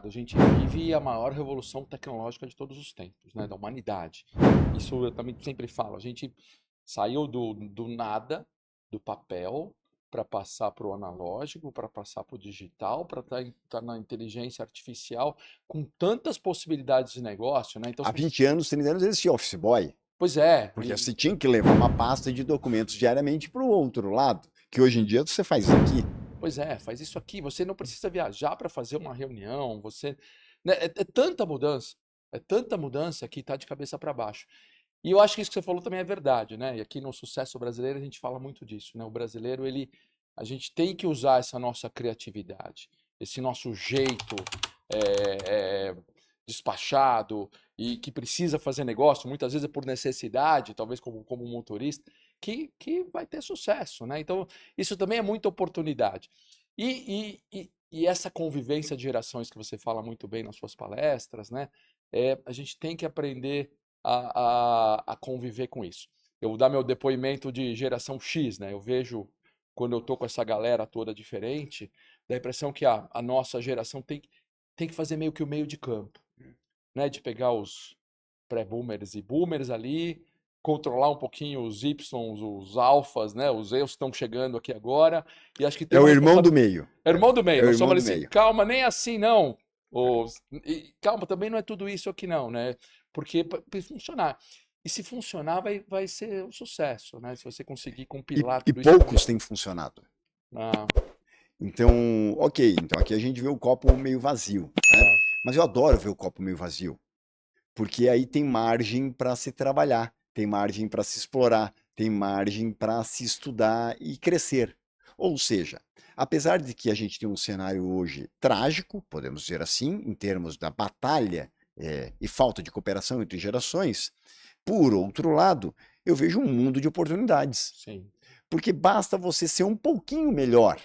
A gente vive a maior revolução tecnológica de todos os tempos, né, da humanidade. Isso eu também sempre falo. A gente saiu do nada, do papel, para passar para o analógico, para passar para o digital, para estar na inteligência artificial, com tantas possibilidades de negócio, né? Então, Há 20 anos, 30 anos existia Office Boy, pois é, porque você tinha que levar uma pasta de documentos diariamente para o outro lado, que hoje em dia você faz aqui. pois é, faz isso aqui. Você não precisa viajar para fazer uma reunião. Você, né, é tanta mudança que está de cabeça para baixo. E eu acho que isso que você falou também é verdade, né? E aqui no Sucesso Brasileiro a gente fala muito disso, né? O brasileiro, a gente tem que usar essa nossa criatividade, esse nosso jeito é, é, despachado e que precisa fazer negócio, muitas vezes é por necessidade, talvez como motorista, que vai ter sucesso, né? Então, isso também é muita oportunidade. E essa convivência de gerações que você fala muito bem nas suas palestras, né? A gente tem que aprender a conviver com isso. Eu vou dar meu depoimento de geração X, né? Eu vejo, quando eu tô com essa galera toda diferente, dá a impressão que a nossa geração tem que fazer meio que o meio de campo, né? De pegar os pré-boomers e boomers ali, controlar um pouquinho os Ys, os alfas, né? Os eus estão chegando aqui agora, e acho que tem É uma o irmão do responsabilidade. meio. É irmão do É meio, o nós irmão somos do assim, meio. calma, nem assim não. Calma, também não é tudo isso aqui não, né? Porque para funcionar. E se funcionar, vai ser um sucesso, né? Se você conseguir compilar E tudo isso. poucos têm funcionado. Ah, Então, ok, então aqui a gente vê o copo meio vazio, né? é, Mas eu adoro ver o copo meio vazio, porque aí tem margem para se trabalhar, tem margem para se explorar, tem margem para se estudar e crescer. Ou seja, apesar de que a gente tem um cenário hoje trágico, podemos dizer assim, em termos da batalha e falta de cooperação entre gerações, por outro lado, eu vejo um mundo de oportunidades, sim, porque basta você ser um pouquinho melhor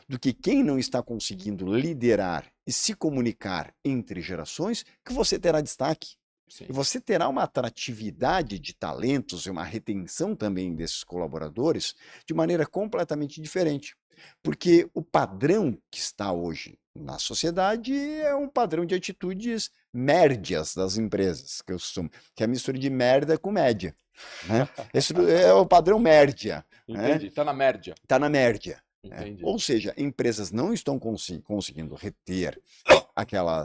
do que quem não está conseguindo liderar e se comunicar entre gerações, que você terá destaque. E sim. você terá uma atratividade de talentos e uma retenção também desses colaboradores de maneira completamente diferente. Porque o padrão que está hoje na sociedade é um padrão de atitudes mérdias das empresas, que eu costumo, que é a mistura de merda com média. Né? Esse é o padrão média. Né? Entendi. Tá na média. Está na média. Né? Entendi. Ou seja, empresas não estão conseguindo reter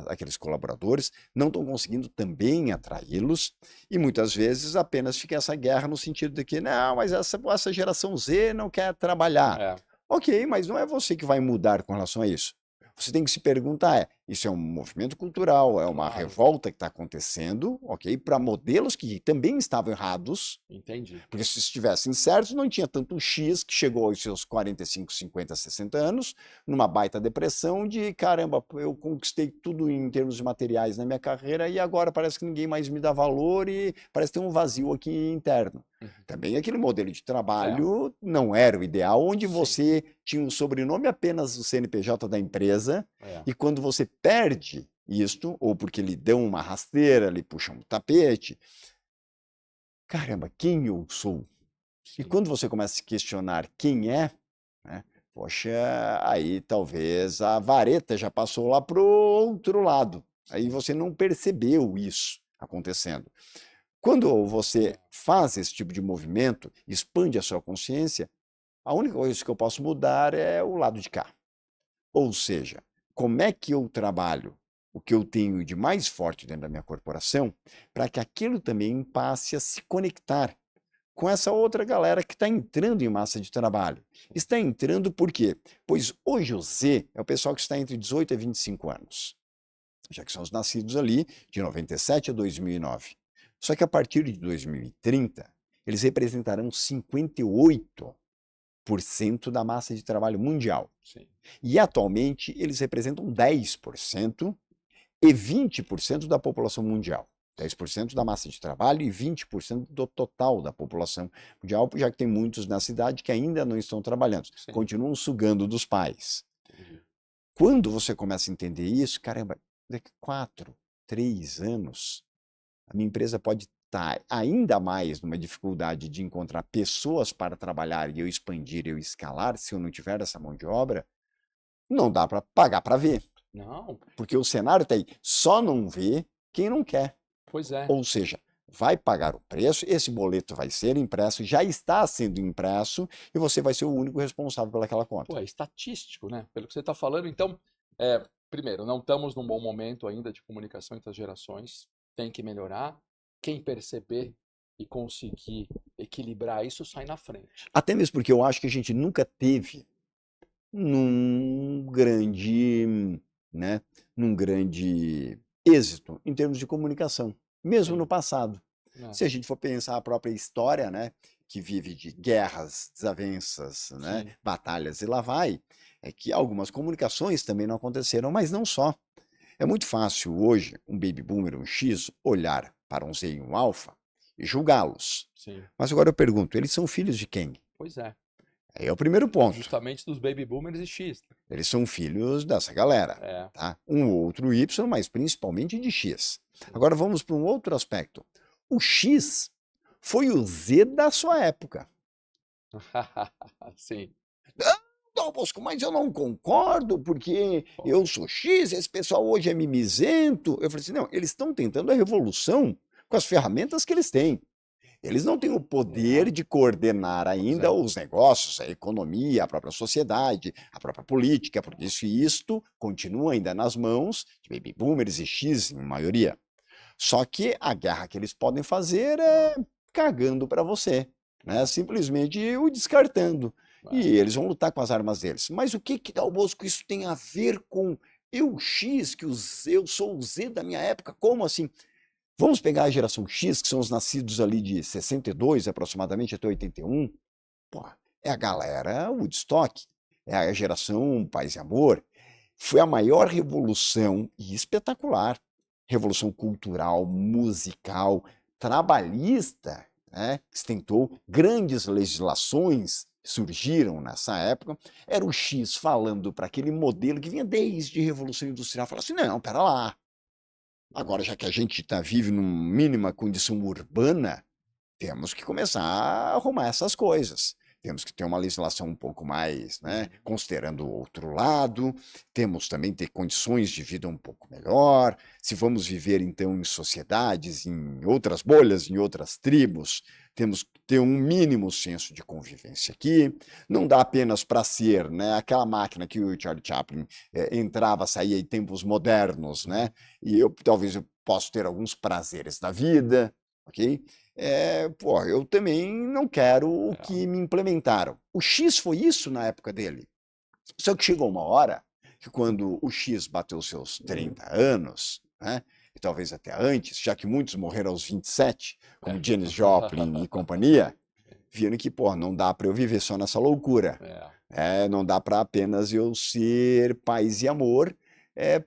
aqueles colaboradores, não estão conseguindo também atraí-los, e muitas vezes apenas fica essa guerra no sentido de que, não, mas essa geração Z não quer trabalhar. É, Ok, mas não é você que vai mudar com relação a isso. Você tem que se perguntar, isso é um movimento cultural, é uma claro. revolta que está acontecendo, ok, para modelos que também estavam errados, Entendi. porque se estivessem certos, não tinha tanto X que chegou aos seus 45, 50, 60 anos, numa baita depressão de, caramba, eu conquistei tudo em termos de materiais na minha carreira e agora parece que ninguém mais me dá valor e parece ter um vazio aqui interno. Uhum. Também aquele modelo de É, trabalho não era o ideal, onde sim. você tinha um sobrenome apenas do CNPJ da empresa É, e quando você perde isto, ou porque lhe dão uma rasteira, lhe puxam um tapete, caramba, quem eu sou? E sim. quando você começa a se questionar quem é, né, poxa, aí talvez a vareta já passou lá para o outro lado. Aí Sim. você não percebeu isso acontecendo. Quando você faz esse tipo de movimento, expande a sua consciência, a única coisa que eu posso mudar é o lado de cá. Ou seja, como é que eu trabalho o que eu tenho de mais forte dentro da minha corporação para que aquilo também passe a se conectar com essa outra galera que está entrando em massa de trabalho. Está entrando por quê? Pois hoje o Z é o pessoal que está entre 18 e 25 anos, já que são os nascidos ali de 97 a 2009. Só que a partir de 2030, eles representarão 58% da massa de trabalho mundial. Sim. E atualmente eles representam 10% e 20% da população mundial. 10% da massa de trabalho e 20% do total da população mundial, já que tem muitos na cidade que ainda não estão trabalhando, Sim. continuam sugando dos pais. Entendi. Quando você começa a entender isso, caramba, daqui 4, 3 anos, a minha empresa pode estar ainda mais numa dificuldade de encontrar pessoas para trabalhar e eu expandir, eu escalar, se eu não tiver essa mão de obra, não dá para pagar para ver. Não, Porque o cenário está aí. Só não vê quem não quer. pois é. Ou seja, vai pagar o preço, esse boleto vai ser impresso, já está sendo impresso, e você vai ser o único responsável pelaquela Pô, conta. é estatístico, né? Pelo que você está falando, então, primeiro, não estamos num bom momento ainda de comunicação entre as gerações, tem que melhorar. Quem perceber e conseguir equilibrar isso sai na frente. Até mesmo porque eu acho que a gente nunca teve num grande, né, num grande êxito em termos de comunicação, mesmo no Sim, passado. né? Se a gente for pensar a própria história, né, que vive de guerras, desavenças, né, Sim, batalhas e lá vai, é que algumas comunicações também não aconteceram, mas não só. É muito fácil hoje um baby boomer, um X, olhar para um Z e um alfa e julgá-los. sim. Mas agora eu pergunto, eles são filhos de quem? Pois é. Aí é o primeiro ponto. Justamente dos baby boomers e X. Eles são filhos dessa galera, É, tá? Um ou outro Y, mas principalmente de X. sim. Agora vamos para um outro aspecto. O X foi o Z da sua época. Sim. Não, Bosco, mas eu não concordo, porque Pô, eu sou X, esse pessoal hoje é mimizento. Eu falei assim, não, eles estão tentando a revolução com as ferramentas que eles têm. Eles não têm o poder de coordenar pois ainda é. os negócios, a economia, a própria sociedade, a própria política, porque isto continua ainda nas mãos de baby boomers e X, em maioria. Só que a guerra que eles podem fazer é cagando para você, né? Simplesmente o descartando. É. E eles vão lutar com as armas deles. Mas o que que Dal Bosco isso tem a ver com eu X, que eu sou o Z da minha época? Como assim? Vamos pegar a geração X, que são os nascidos ali de 62 aproximadamente até 81. Pô, é a galera Woodstock, é a geração Paz e Amor. Foi a maior revolução e espetacular. Revolução cultural, musical, trabalhista, né? Que se tentou, grandes legislações surgiram nessa época. Era o X falando para aquele modelo que vinha desde a Revolução Industrial, falando assim, não, pera lá, agora, já que a gente vive numa mínima condição urbana, temos que começar a arrumar essas coisas. Temos que ter uma legislação um pouco mais, né, considerando o outro lado, temos também ter condições de vida um pouco melhor. Se vamos viver, então, em sociedades, em outras bolhas, em outras tribos, temos que ter um mínimo senso de convivência aqui. Não dá apenas para ser, né, aquela máquina que o Charlie Chaplin entrava, saía em tempos modernos, né, e talvez eu possa ter alguns prazeres da vida, ok? Pô, eu também não quero o que me implementaram. O X foi isso na época dele. Só que chegou uma hora que quando o X bateu seus 30 anos, né, e talvez até antes, já que muitos morreram aos 27, como Janis Joplin e companhia, viram que, pô, não dá para eu viver só nessa loucura. Não dá para apenas eu ser paz e amor,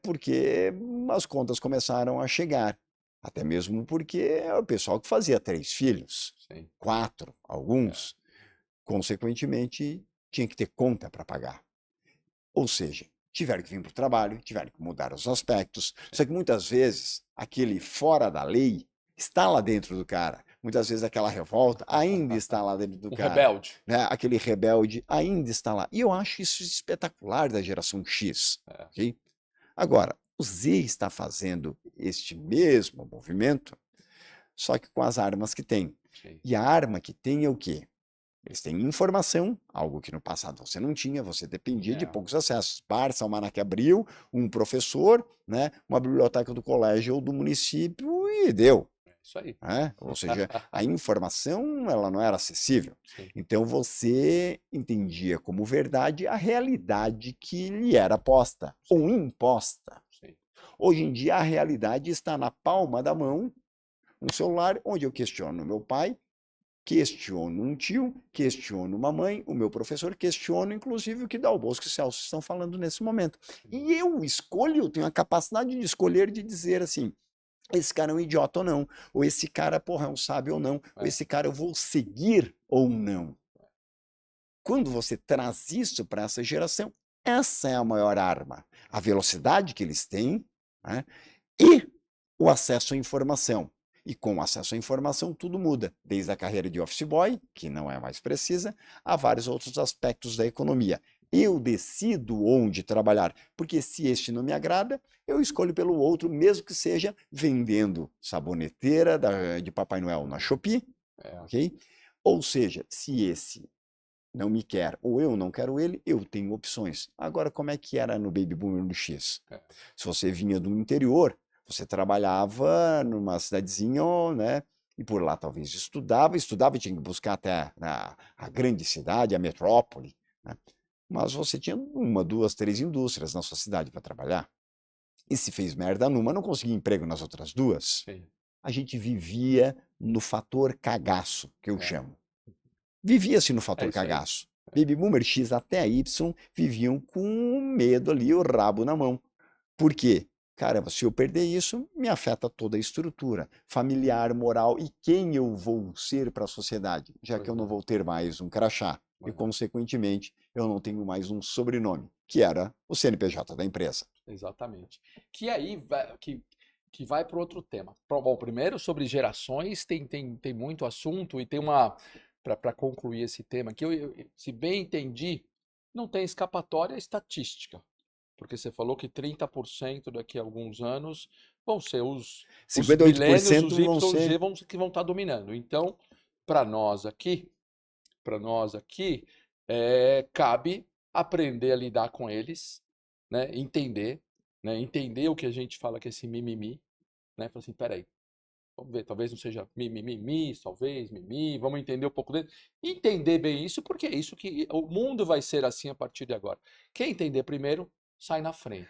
porque as contas começaram a chegar. Até mesmo porque é o pessoal que fazia 3 filhos, Sim. 4, alguns, consequentemente, tinha que ter conta para pagar. Ou seja, tiveram que vir para o trabalho, tiveram que mudar os aspectos. Só que muitas vezes, aquele fora da lei está lá dentro do cara. Muitas vezes aquela revolta ainda está lá dentro do O cara. rebelde. Né? Aquele rebelde ainda está lá. E eu acho isso espetacular da geração X. Okay? Agora, o Z está fazendo este mesmo movimento, só que com as armas que tem. Sim. E a arma que tem é o quê? Eles têm informação, algo que no passado você não tinha, você dependia de poucos acessos. Barça, Almanac abriu, um professor, né, uma biblioteca do colégio ou do município e deu. Isso aí. Ou seja, a informação ela não era acessível. Sim. Então você entendia como verdade a realidade que lhe era posta ou imposta. Sim. Hoje em dia a realidade está na palma da mão, um celular onde eu questiono meu pai, questiono um tio, questiono uma mãe, o meu professor, questiono inclusive o que Dal Bosco e Celso estão falando nesse momento. E eu escolho, eu tenho a capacidade de escolher, de dizer assim, esse cara é um idiota ou não, ou esse cara, porra, é um sábio ou não, ou esse cara eu vou seguir ou não. Quando você traz isso para essa geração, essa é a maior arma. A velocidade que eles têm, né, e o acesso à informação. E com o acesso à informação, tudo muda, desde a carreira de office boy, que não é mais precisa, a vários outros aspectos da economia. Eu decido onde trabalhar, porque se este não me agrada, eu escolho pelo outro, mesmo que seja vendendo saboneteira de Papai Noel na Shopee, É, ok? Ou seja, se esse não me quer ou eu não quero ele, eu tenho opções. Agora, como é que era no Baby Boomer no X? é, Se você vinha do interior, você trabalhava numa cidadezinha, né? E por lá talvez estudava e tinha que buscar até a grande cidade, a metrópole, né? Mas você tinha uma, duas, três indústrias na sua cidade para trabalhar. E se fez merda numa, não conseguia emprego nas outras duas. sim, A gente vivia no fator cagaço, que eu é, chamo. Vivia-se no é fator isso aí. cagaço. Baby Boomer X até Y viviam com medo ali, o rabo na mão. Por quê? Caramba, se eu perder isso, me afeta toda a estrutura familiar, moral e quem eu vou ser para a sociedade, já que Pois eu não é, vou ter mais um crachá e, pois é, consequentemente, eu não tenho mais um sobrenome, que era o CNPJ da empresa. exatamente. Que aí que vai para outro tema. Bom, primeiro sobre gerações, tem muito assunto e tem uma. Para concluir esse tema aqui, se bem entendi, não tem escapatória estatística. Porque você falou que 30% daqui a alguns anos vão ser os millennials, os 58% vão Y, os ser. Z que vão estar dominando. Então, para nós aqui, para nós aqui, cabe aprender a lidar com eles, né? Entender o que a gente fala que é esse mimimi, né? Falar assim, peraí, vamos ver, talvez não seja mimimi, talvez mimi, vamos entender um pouco dele. Entender bem isso, porque é isso que o mundo vai ser assim a partir de agora. Quem entender primeiro, sai na frente.